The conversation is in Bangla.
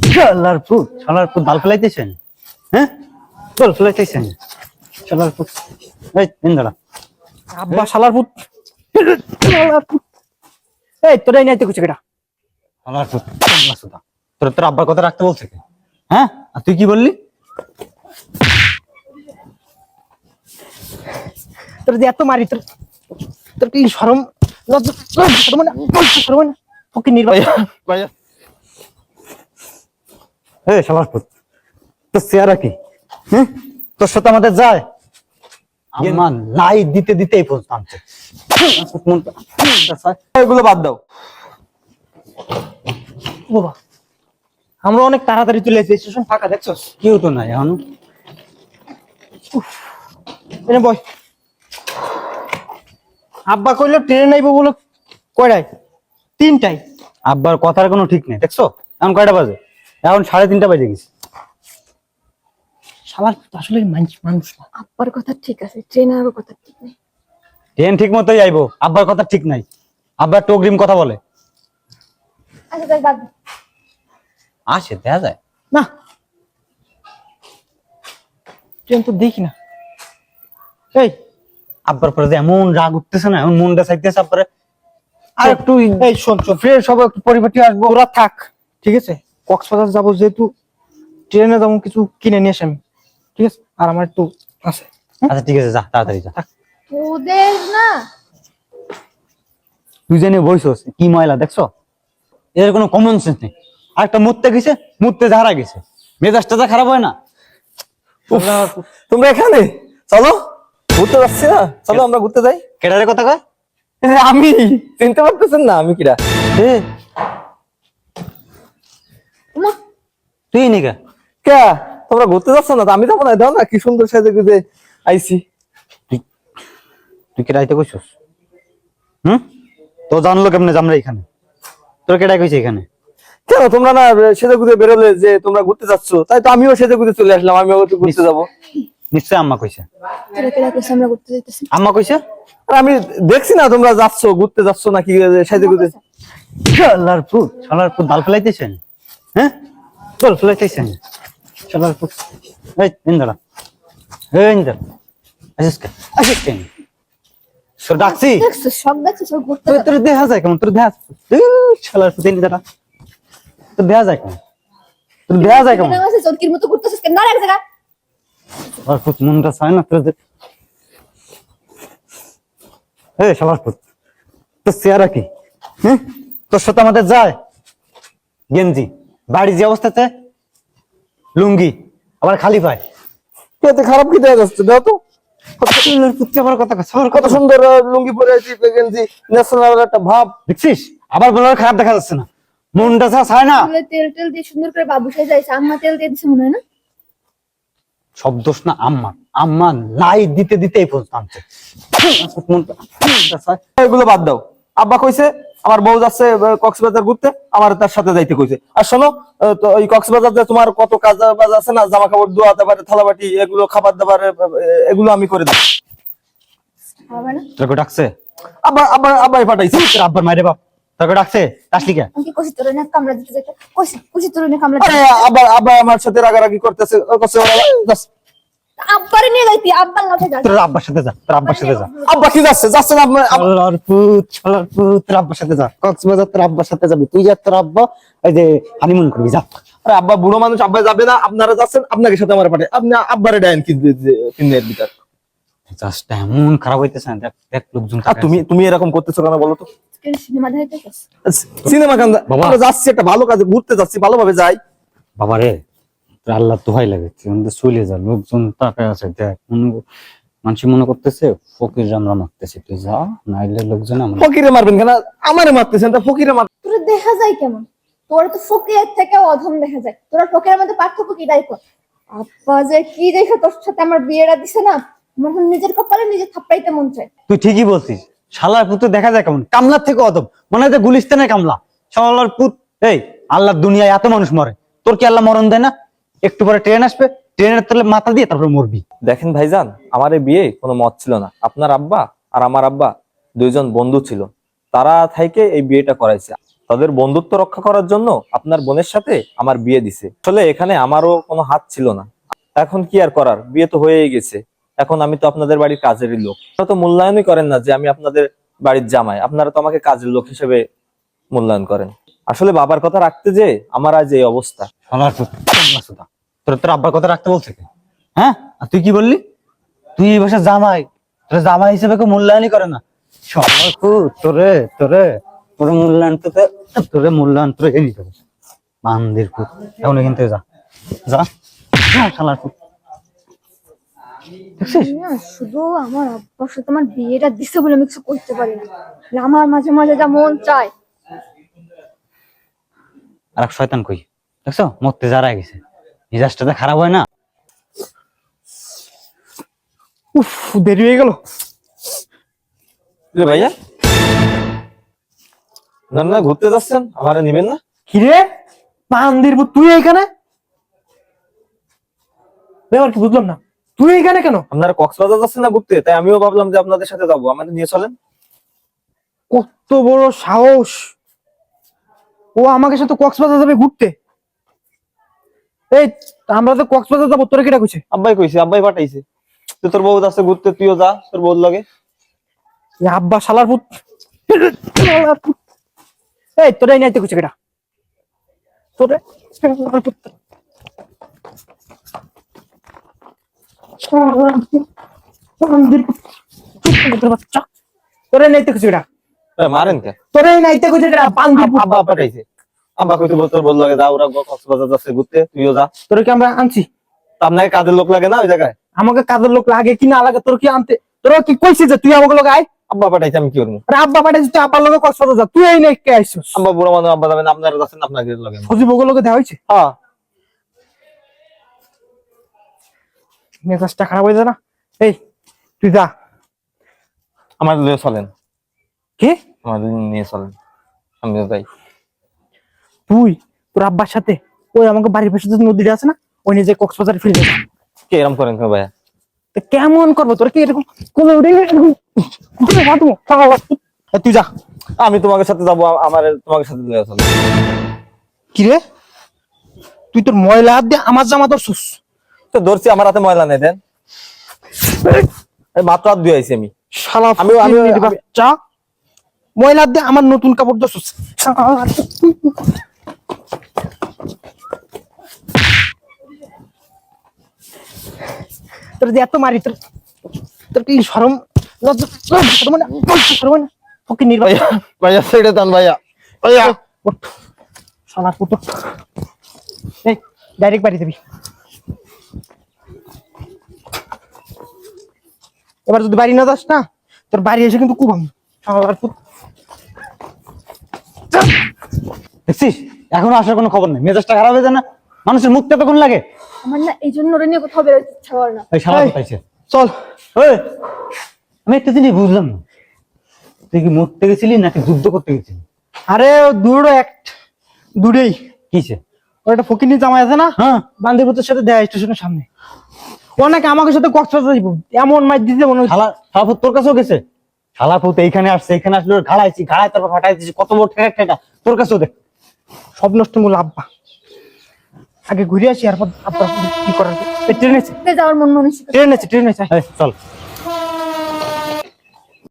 শালার পুত বাল ফেলাইতেছেন। হ্যাঁ, বল ফেলাইতেছেন শালার পুত। এই ইন্দ্রা আব্বা শালার পুত। এই তোরাই নাইতে কিছু কেটা শালার পুত। তোর আব্বার কথা রাখতে বলছে কে? হ্যাঁ, আর তুই কি বললি? তোর যে এত মারি তোর তোর কি শরম শরম না ওকে ভাইয়া এই শালার পুত, তোর চেহারা কি? হ্যাঁ, তোর সাথে আমাদের যায় আমার লাই দিতে দিতেই পৌঁছাচ্ছে। এগুলো বাদ দাও। বাবা আমরা অনেক তাড়াতাড়ি চলে এসেছি, স্টেশন ফাঁকা দেখছস? কেউ তো নাই এখন। এনে বয়। আব্বা কইলো ট্রেনে নাইবো বলো কয়টায়? 3টায়। আব্বার কথার কোনো ঠিক নেই, দেখছো এখন কয়টা বাজে? এখন 3:30 বাজে গেছে। শালার আসলে মানুষ না। আব্বার কথা ঠিক আছে, ট্রেনের কথা ঠিক নেই। ট্রেন ঠিক মতোই আইবো, আব্বার কথা ঠিক নাই। আব্বার টোগ্রিম কথা বলে। আচ্ছা তাই বাদ দে। আসে দেখা যায় না ট্রেন তো দেখি না। এই আব্বার পরে যে এমন রাগ উঠতেছে না, এমন মনটা চাইতেছে আব্বারে আর একটু এই শোন ফ্রেশ সব একটু পরিপাটি আসবো, ওরা থাক ঠিক আছে। কক্সবাজার যাবো যেহেতু ট্রেনে যাবো, কিছু কিনে নিয়ে আসি আমি, ঠিক আছে? আর আমার একটু আছে। আচ্ছা ঠিক আছে, যা তাড়াতাড়ি যা। তোদের না তুই জেনে বইছস কি ময়লা দেখছো? এর কোনো কমন সেন্স নেই। আরেকটা মুততে গেছে, মুততে ঝাড়া গেছে, মেজাজটা যা খারাপ হয় না। তোমরা এখানে চলো, ঘুরতে যাচ্ছি না? চলো আমরা ঘুরতে যাই। কেডারে কথা কয়? আমি চিনতে পারতেছেন না আমি কিরা? এ ওমা, তুই নিকা কে তোমরা ঘুরতে যাচ্ছ না? আমি যাবো না? দাও না, কি সুন্দর সাজে গুজে আইছি। তুই কেডাইতে কইছস? তো জানলো কেমনে যে আমরা এখানে? তোর কেডাই কইছে এখানে? কেন তোমরা না সেজে গুজে বেরোলে যে তোমরা ঘুরতে যাচ্ছ, তাই তো আমিও সেজে গুজে চলে আসলাম, আমিও একটু ঘুরতে যাবো। নিশ্চয় আম্মা কইছে। তোরা কেডা কইছিস আমরা ঘুরতে যাইতেছি? আম্মা কইছে? আর আমি দেখছি না তোমরা যাচ্ছ, ঘুরতে যাচ্ছ নাকি সেজে গুজে। শালার পুত বাল ফেলাইতেছেন। হ্যাঁ, বল ফেলাইতেছেন শালার পুত। এই ইন্দ্রা, এই ইন্দ্রা আসিস কেন? সর ডাকছি। দেখছিস সব দেখছিস সব ঘুরতে তোর দেখা যায় কেমন? তোর দেখা শালার পুত ইন্দ্রা, তোর দেখা যায় কেমন? তোর দেখা যায় কেমন? যাচ্ছে চরকির মতো ঘুরতেছিস কেন? না এক জায়গা শালার পুত মনটা চায় না তোর। এই শালার পুত, তোর চেহারা কি? হ্যাঁ, তোর সাথে আমাদের যায় গেঞ্জি, বাড়ি যে অবস্থাতে লুঙ্গি, আবার খালি পায়। এতে খারাপ কি দেখা যাচ্ছে? দাও তো। আমার কথা কত সুন্দর লুঙ্গি পরে আছি, গেঞ্জি, ন্যাশনাল একটা ভাব। দেখছিস? আবার বলার খারাপ দেখা যাচ্ছে না? মনটা চায় না। তেল টেল দিয়ে সুন্দর করে বাবু সাজাইছে, আম্মা তেল দিয়ে দিছে মনে হয় না? সব দোষ না আম্মা। আম্মা লাই দিতে দিতেই পৌঁছাচ্ছে। এগুলো বাদ দাও। আব্বা কইছে আমার বউ যাচ্ছে কক্সবাজার ঘুরতে, আমার তার সাথে যাইতে কইছে। আর শোনো, তো ওই কক্সবাজার তোমার কত কাজ বাজ আছে না, জামা কাপড় ধোয়া, তারপরে থালাবাটি, এগুলো খাবার দাবার, এগুলো আমি করে দেব। হবে না? তোকে ডাকছে? আব্বা আব্বা আব্বাই পাঠাইছে। তোর আব্বার মায়ের বাপ তোকে ডাকছে? আসলি কে? আমি কি কইছি তোর না কামড়া দিতে যেতে? কইছি তোর না কামড়া আরে দিতে। আব্বা আব্বা আমার সাথে রাগারাগি করতেছে, কইছে ওরা যাস। আব্বারে নিয়ে যাইতি, আব্বার লগে যা। তোর আব্বার সাথে যা, তোর আব্বার সাথে যা। আব্বা কি যাচ্ছে? যাচ্ছে না শালার পুত, তোর আব্বার সাথে যা। কক্সবাজার তোর আব্বার সাথে যাবি তুই, যা তোর আব্বা এই যে হানিমুন করবি, যা। আরে আব্বা বুড়ো মানুষ, আব্বা যাবে না? আপনারা যাচ্ছেন, আপনাকে সাথে আমার পাঠায়। আপনি আব্বারে ডায়েন কি 3 দিনের ভিতর। জাস্ট এমন খারাপ হইতেছে না, দেখ লোকজন। আর তুমি এরকম করতেছো কেন বলো তো? সিনেমা দেখাইতেছিস? সিনেমা কেন? বাবা। আমরা যাচ্ছি একটা ভালো কাজে, ঘুরতে যাচ্ছি, ভালোভাবে যাই। বাবা রে, তোর আল্লাহ দোহাই লাগে, চলে যা। লোকজন তাকায় আছে, দেখ মানুষ মনে করতেছে ফকির আমরা মারতেছি, তুই যা, নাইলে লোকজন আমরা। ফকিরে মারবেন কেন? আমারে মারতেছেন, তা ফকিরে মার। তোরা দেখা যায় কেমন? তোরা তো ফকিরের থেকে অধম দেখা যায়। তোরা ফকিরের মধ্যে পার্থক্য কি তাই কর? আব্বা যে কি দেখে তোর সাথে আমার বিয়েটা দিছে না, আমার এখন নিজের কপালে নিজে থাপড়াইতে মন চায়। তুই ঠিকই বলছিস, শালার পুত দেখা যায় কেমন? কামলার থেকে অদম, মনে হয় যে গুলিস্তানের কামলা। শালার পুত, এই আল্লাহর দুনিয়ায় এত মানুষ মরে, তোর কি আল্লাহ মরণ দেয় না? একটু পরে ট্রেন আসবে, ট্রেনের তলে মাথা দিয়ে তারপরে মরবি। দেখেন ভাইজান, আমার এই বিয়ে কোনো মত ছিল না। আপনার আব্বা আর আমার আব্বা 2 জন বন্ধু ছিল, তারা থেকে এই বিয়েটা করাইছে। তাদের বন্ধুত্ব রক্ষা করার জন্য আপনার বোনের সাথে আমার বিয়ে দিছে। আসলে এখানে আমারও কোনো হাত ছিল না। এখন কি আর করার, বিয়ে তো হয়েই গেছে। এখন আমি তো আপনাদের বাড়ির কাজেরই লোক। আপনারা তো মূল্যায়নই করেন না যে আমি আপনাদের বাড়ির জামাই। আপনারা তো আমাকে কাজের লোক হিসেবে মূল্যায়ন করেন। আসলে বাবার কথা রাখতে যে আমার আজ এই অবস্থা। শালার পুত, মাসুদা, তোর আব্বার কথা রাখতে বলছে কে? হ্যাঁ, আর তুই কি বললি? তুই এই বাসার জামাই, তোর জামাই হিসেবে কেউ মূল্যায়নই করে না। শালার পুত, তোরে তোরে তোর মূল্যায়ন তোরে মূল্যায়ন তোরে এই নিতে হবে। বান্দির পুত, এখন এখান থেকে যা যা যা, শালার পুত। দেখছিস? না, শুধু আমার আব্বার সাথে আমার বিয়েটা দিছে বলে আমি কিছু করতে পারি না। আমার মাঝে মাঝে যা মন চায়। আর এক শয়তান কই, দেখছো মরতে যারা গেছে, মিজাজটা খারাপ হয় না? উফ, দেরি হয়ে গেল। ভাইয়া না না, ঘুরতে যাচ্ছেন, আমারে নিবেন না? কিরে বান্দির পুত, তুই এখানে? ব্যাপার কি বুঝলাম না, তুই এখানে কেন? আপনারা কক্সবাজার যাচ্ছেন না ঘুরতে, তাই আমিও ভাবলাম যে আপনাদের সাথে যাবো, আমাদের নিয়ে চলেন। কত বড় সাহস, ও আমাকে সাথে কক্সবাজার যাবে ঘুরতে? এই, আমরা তো কক্সবাজার যাবো, তোরা কিটা কইছে? আব্বাই কইছে, আব্বাই পাঠাইছে। তো তোর বউ যাচ্ছে ঘুরতে, তুইও যা তোর বউর লগে। এই আব্বা শালার পুত, শালার পুত। এই তোরাই নাইতে কইছে কেটা? তোরে শালার পুত, শালার পুত, বান্দির পুত, চুপ বাচ্চা। তোরে নাইতে কইছে কেটা? মারেন কে? তোরাই নাইতে কইছে কেটা? বান্দির পুত। আব্বা পাঠাইছে। আব্বা কইতে তোর বউ লগে যা, ওরা কক্সবাজার যাচ্ছে ঘুরতে, তুইও যা। তোরে কি আমরা আনছি? তা আপনাকে কাজের লোক লাগে না ওই জায়গায়? আমাকে কাজের লোক লাগে কি না লাগে, তোর কি আনতে? তোরা কি কইছিস যে তুই আমাকে লোক আয়? আব্বা পাঠাইছে, আমি কি করবো? আরে আব্বা পাঠাইছিস, তুই আব্বার লোকে কক্সবাজার যা, তুই এই নাই কে আইছিস? আব্বা বুড়ো মানুষ, আব্বা যাবেন, আপনারা যাচ্ছেন আপনাকে লগে। সজীব ওগুলো লোকে দেওয়া হয়েছে? হ্যাঁ। মেজাজটা খারাপ হয়ে যায় না? এই তুই যা। আমার নিয়ে চলেন, কি? আমার নিয়ে চলেন, আমি যাই। তুই তোর আব্বার সাথে ওই আমাকে বাড়ির পাশে যে নদীটা আছে না, ওই নিয়ে যে কক্সবাজার ফিরে যাবে। কে এরম করেন কেন ভাইয়া? তো কেমন করবো? তোর কি এরকম কোলে উঠে তুই যা। আমি তোমাকে সাথে যাবো, আমার তোমাকে সাথে নিয়ে চলেন। কি রে, তুই তোর ময়লা হাত দিয়ে আমার জামা ধরছিস? তো ধরছি, আমার হাতে ময়লা নেই, দেন। এই মাত্র হাত ধুয়ে আইছি আমি। শালা আমিও- ফকিন্নির বাচ্চা, ময়লা হাত দিয়ে আমার নতুন কাপড় ধরছিস। তোর যে এত মারি, তোর তোর কি শরম লজ্জা শরম হয় না? শরম হয় না? ফকিন্নির বাচ্চা। ভাইয়া ছেড়ে দেন ভাইয়া, ভাইয়া। ওঠ, শালা কুতুব। এই ডাইরেক্ট বাড়ি যাবি। এবার যদি বাড়ি না যাস না, তোর বাড়ি এসে কিন্তু খুব আমি শালার পুত। দেখছিস, এখনো আসার কোনো খবর নেই, মেজাজটা খারাপ হয়ে যায় না? মানুষের মুখটা তখন লাগে। আমার না এই জন্য ওরে নিয়ে কোথাও বেরোতে ইচ্ছা করে না। এই শালা এই, কোথাইছে? চল। ওই, আমি একটা জিনিস বুঝলাম না, তুই কি মরতে গেছিলি নাকি যুদ্ধ করতে গেছিলি? আরে দুটো এক, দুটোই। কিসে? ওর একটা ফকিন্নি জামাই আছে না, হ্যাঁ, বান্দিপুরের সাথে দেয়া স্টেশনের সামনে, ও নাকি আমাকে সাথে কক্সবাজার যাইব। এমন মাইর দিতে মনে হচ্ছে। শালাপুত তোর কাছেও গেছে? শালাপুত এইখানে আসছে, এখানে আসলে ওর ঘাড়াইছি, ঘাড়ায় তারপর ফাটাইছি, কত বড় ঠেকা ঠেকা, তোর কাছেও দেখ। সব নষ্ট মূল আব্বা। আগে ঘুরে আসি, আর আব্বা কি করার। ট্রেন আছে, যাওয়ার মন মানসিকতা ট্রেন আছে, ট্রেন আছে। এই, চল।